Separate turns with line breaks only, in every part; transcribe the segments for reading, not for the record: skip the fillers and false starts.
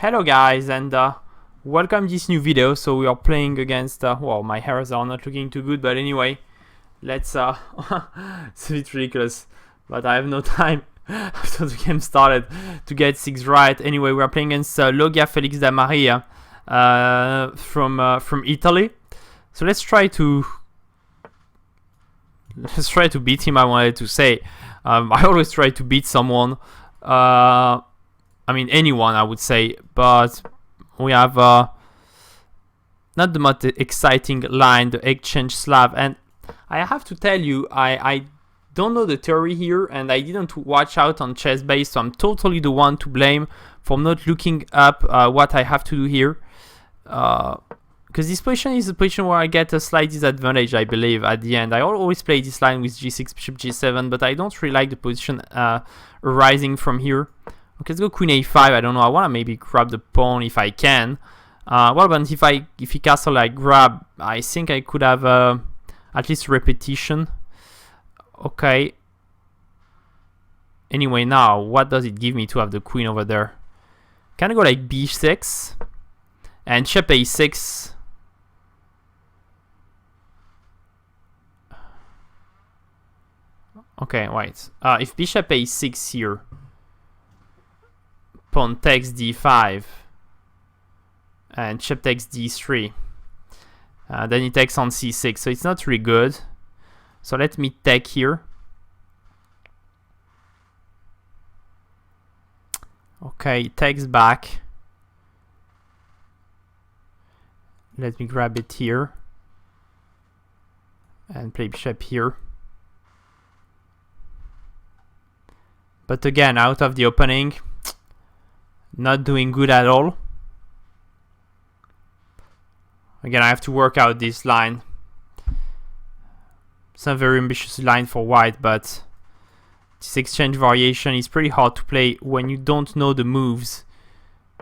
Hello guys, and welcome to this new video. So we are playing against well, my hairs are not looking too good, but anyway, let's it's a bit ridiculous, but I have no time after the game started to get 6 right. Anyway, we are playing against Logia Felix da Maria from Italy. So let's try to beat him. I wanted to say I always try to beat someone, I mean anyone, I would say, but we have not the most exciting line, the exchange Slav. And I have to tell you, I don't know the theory here, and I didn't watch out on chess base, so I'm totally the one to blame for not looking up what I have to do here. Because this position is a position where I get a slight disadvantage, I believe, at the end. I always play this line with g6, bishop g7, but I don't really like the position arising from here. Okay, let's go queen a5. I don't know. I want to maybe grab the pawn if I can. Well, but if he castle I grab, I think I could have at least repetition. Okay. Anyway, now what does it give me to have the queen over there? Can I go like b6 and bishop a6? Okay, wait. If bishop a6 here, pawn takes d5 and bishop takes d3, then he takes on c6, so it's not really good. So let me take here. Okay, he takes back. Let me grab it here and play bishop here. But again, out of the opening, not doing good at all. Again, I have to work out this line. It's not a very ambitious line for white, but this exchange variation is pretty hard to play when you don't know the moves.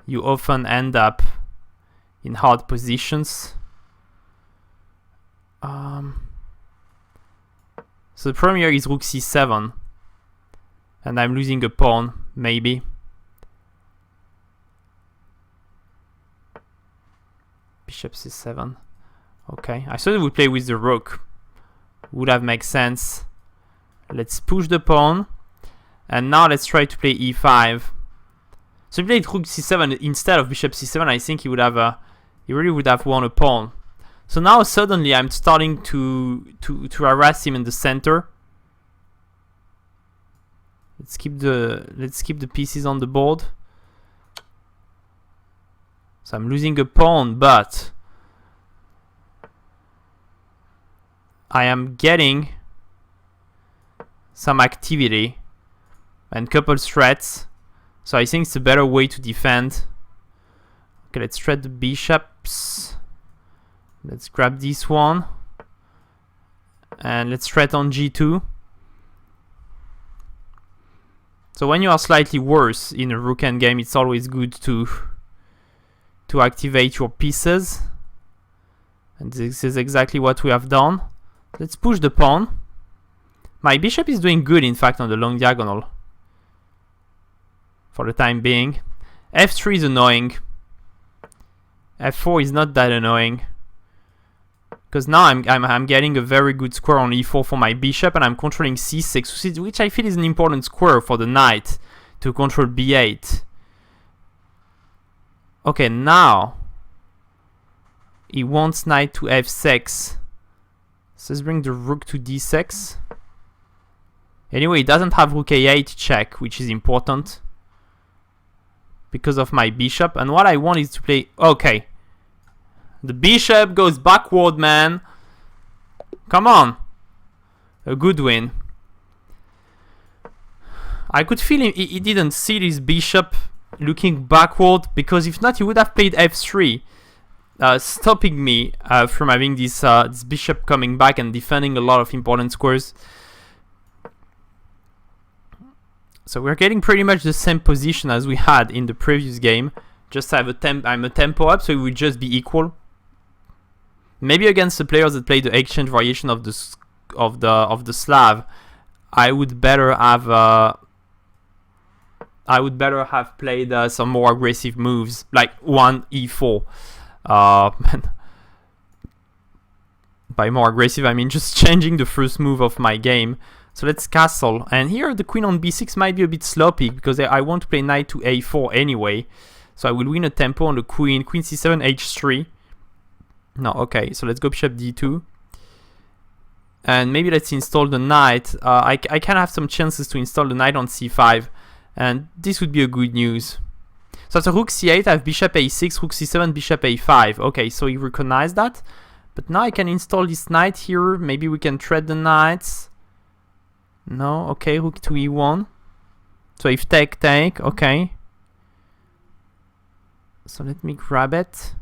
You often end up in hard positions. So the problem here is rook c7, and I'm losing a pawn, maybe. Bishop c7. Okay, I thought we play with the rook. Would have made sense. Let's push the pawn. And now let's try to play e5. So if he played rook c7 instead of bishop c7, I think he would have he really would have won a pawn. So now suddenly I'm starting to harass him in the center. Let's keep the pieces on the board. So I'm losing a pawn, but I am getting some activity and couple threats. So I think it's a better way to defend. Okay, let's thread the bishops. Let's grab this one. And let's threat on g2. So when you are slightly worse in a rook endgame, it's always good to activate your pieces, and this is exactly what we have done. Let's push the pawn. My bishop is doing good, in fact, on the long diagonal for the time being. f3 is annoying. f4 is not that annoying, because now I'm getting a very good square on e4 for my bishop, and I'm controlling c6, which I feel is an important square for the knight to control b8. Okay, now he wants knight to f6. So let's bring the rook to d6. Anyway, he doesn't have rook a8 check, which is important because of my bishop. And what I want is to play... Okay. The bishop goes backward, man. Come on. A good win. I could feel he didn't see this bishop looking backward, because if not, he would have played f3, stopping me from having this bishop coming back and defending a lot of important squares. So we're getting pretty much the same position as we had in the previous game. Just I'm a tempo up, so it would just be equal. Maybe against the players that play the exchange variation of the Slav, I would better have I would better have played some more aggressive moves, like 1 e4. By more aggressive, I mean just changing the first move of my game. So let's castle. And here the queen on b6 might be a bit sloppy, because I want to play knight to a4 anyway. So I will win a tempo on the queen. Queen c7, h3. No, okay, so let's go bishop d2. And maybe let's install the knight. I can have some chances to install the knight on c5. And this would be a good news. So after rook c8, I have bishop a6, rook c7, bishop a5. Okay, so he recognized that. But now I can install this knight here. Maybe we can trade the knights. No, okay, rook to e1. So if take, okay. So let me grab it.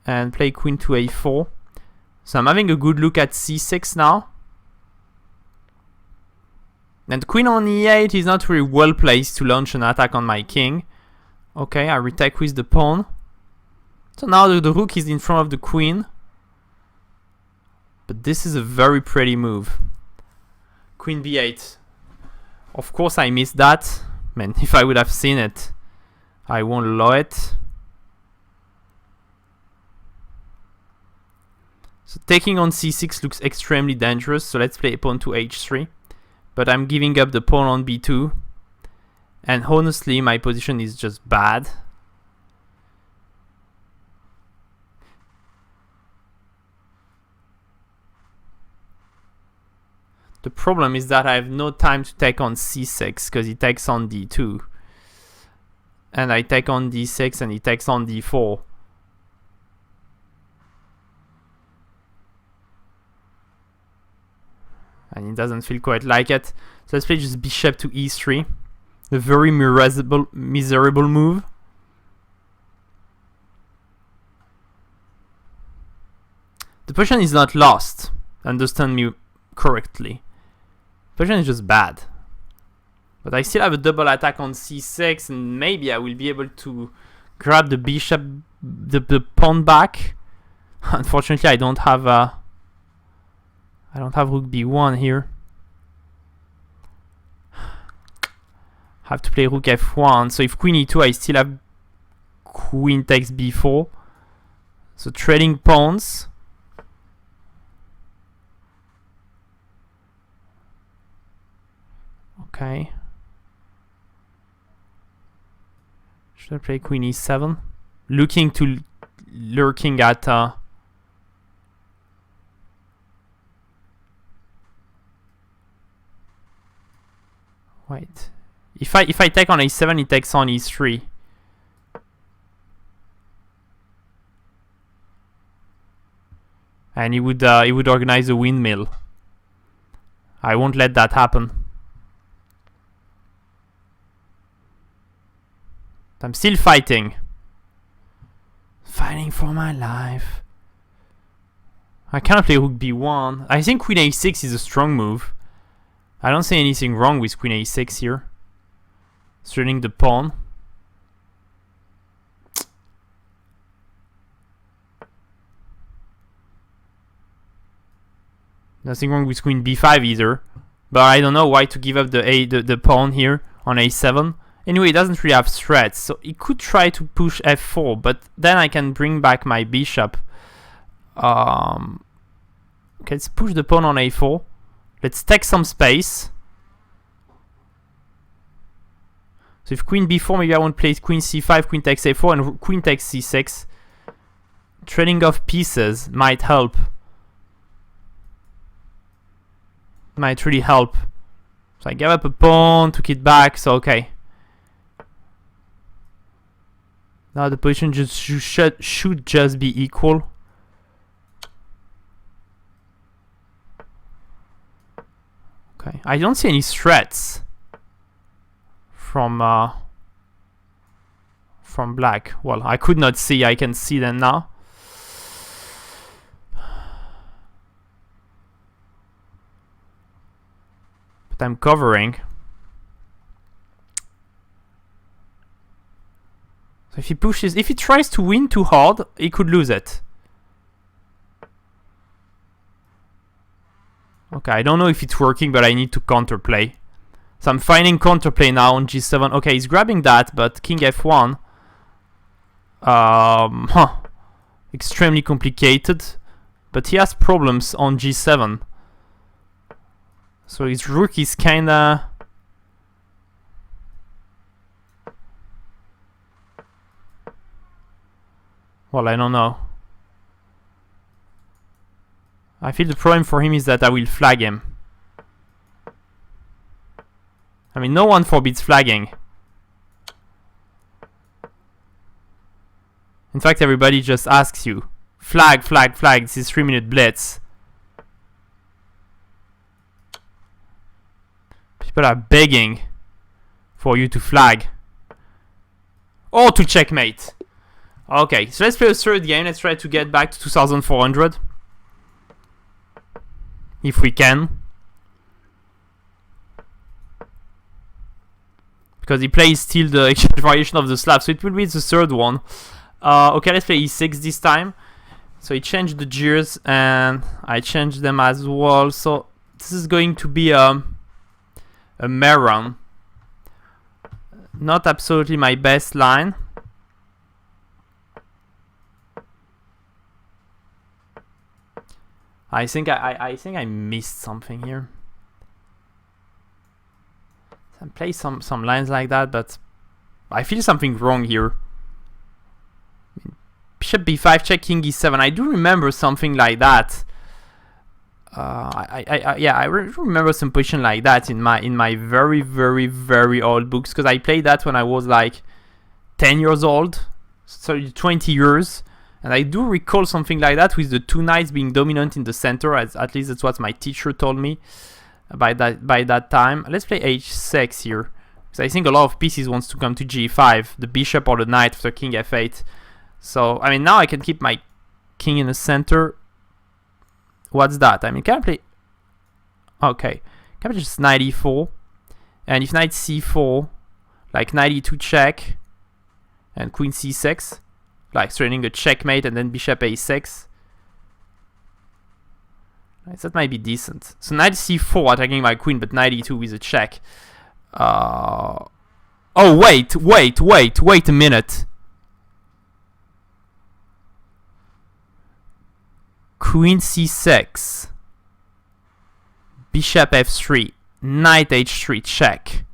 And play queen to a4. So I'm having a good look at c6 now. And queen on e8 is not really well placed to launch an attack on my king. Okay, I retake with the pawn. So now the rook is in front of the queen. But this is a very pretty move. Queen b8. Of course I missed that. Man, if I would have seen it, I won't allow it. So taking on c6 looks extremely dangerous. So let's play pawn to h3. But I'm giving up the pawn on b2. And honestly, my position is just bad. The problem is that I have no time to take on c6 because he takes on d2. And I take on d6 and he takes on d4. And he doesn't feel quite like it. So let's play just bishop to e3. A very miserable move. The position is not lost. Understand me correctly. The position is just bad. But I still have a double attack on c6, and maybe I will be able to grab the bishop, the pawn back. Unfortunately, I don't have rook b1 here. Have to play rook f1. So if queen e2, I still have queen takes b4. So trading pawns. Okay. Should I play queen e7? Looking at wait. If I take on a7, he takes on e3. And he would organize a windmill. I won't let that happen. I'm still fighting. Fighting for my life. I cannot play rook b1. I think queen a6 is a strong move. I don't see anything wrong with queen a6 here. Threatening the pawn. Nothing wrong with queen b5 either. But I don't know why to give up the pawn here on a7. Anyway, it doesn't really have threats, so he could try to push f4, but then I can bring back my bishop. Okay, let's push the pawn on a4. Let's take some space. So if queen b4, maybe I won't play queen c5, queen takes a4, and queen takes c6. Trading off pieces might help. Might really help. So I gave up a pawn, took it back, so okay. Now the position just should just be equal. Okay, I don't see any threats from black. Well, I could not see. I can see them now. But I'm covering. So if he pushes, if he tries to win too hard, he could lose it. Okay, I don't know if it's working, but I need to counterplay. So I'm finding counterplay now on g7. Okay, he's grabbing that, but king f1. Extremely complicated. But he has problems on g7. So his rook is kinda... Well, I don't know. I feel the problem for him is that I will flag him. I mean, no one forbids flagging. In fact, everybody just asks you, flag, flag, flag, this is 3-minute blitz. People are begging for you to flag. Or to checkmate. Okay, so let's play a third game. Let's try to get back to 2400. If we can. Because he plays still the exchange variation of the Slav, so it will be the third one. Okay, let's play e6 this time. So he changed the gears and I changed them as well. So this is going to be a Meron. Not absolutely my best line. I think I missed something here. I play some lines like that, but I feel something wrong here. Bishop b5, check, king e7. I do remember something like that. I remember some position like that in my very old books, because I played that when I was like 10 years old, so 20 years, and I do recall something like that with the two knights being dominant in the center. At least that's what my teacher told me by that time. Let's play h6 here, because I think a lot of pieces wants to come to g5, the bishop or the knight after king f8. So I mean, now I can keep my king in the center. What's that? I mean, can I play... Okay, can I just knight e4? And if knight c4, like knight e2 check, and queen c6, like threatening a checkmate, and then bishop a6. That might be decent. So knight c4 attacking my queen, but knight e2 with a check. Oh, wait a minute. Queen c6, bishop f3, knight h3 check.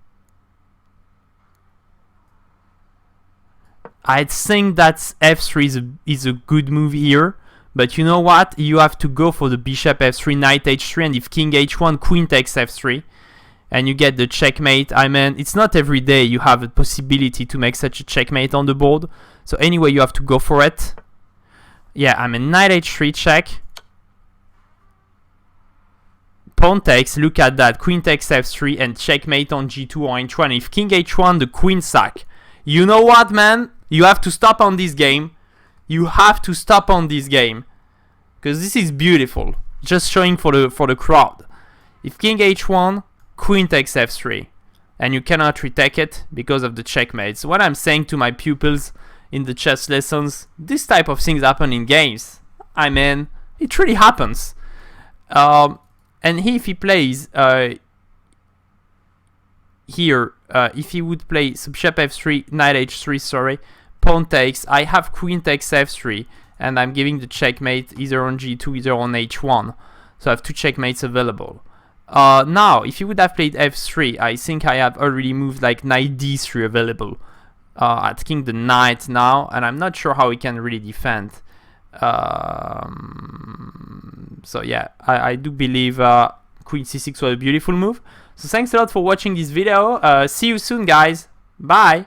I think that f3 is a good move here, but you know what? You have to go for the bishop f3, knight h3, and if king h1, queen takes f3, and you get the checkmate. I mean, it's not every day you have a possibility to make such a checkmate on the board. So anyway, you have to go for it. Yeah, I mean, knight h3 check. Pawn takes, look at that, queen takes f3 and checkmate on g2 or h1. If king h1, the queen sack. You know what, man? You have to stop on this game. You have to stop on this game. Because this is beautiful. Just showing for the crowd. If king h1, queen takes f3. And you cannot retake it because of the checkmate. So what I'm saying to my pupils in the chess lessons, this type of things happen in games. I mean, it really happens. And if he plays here, if he would play bishop f3, knight h3, sorry, pawn takes, I have queen takes f3, and I'm giving the checkmate either on g2, either on h1. So I have two checkmates available. Now, if he would have played f3, I think I have already moved like knight d3 available. Attacking the knight now, and I'm not sure how he can really defend. So yeah, I do believe queen c6 was a beautiful move. So thanks a lot for watching this video. See you soon, guys. Bye.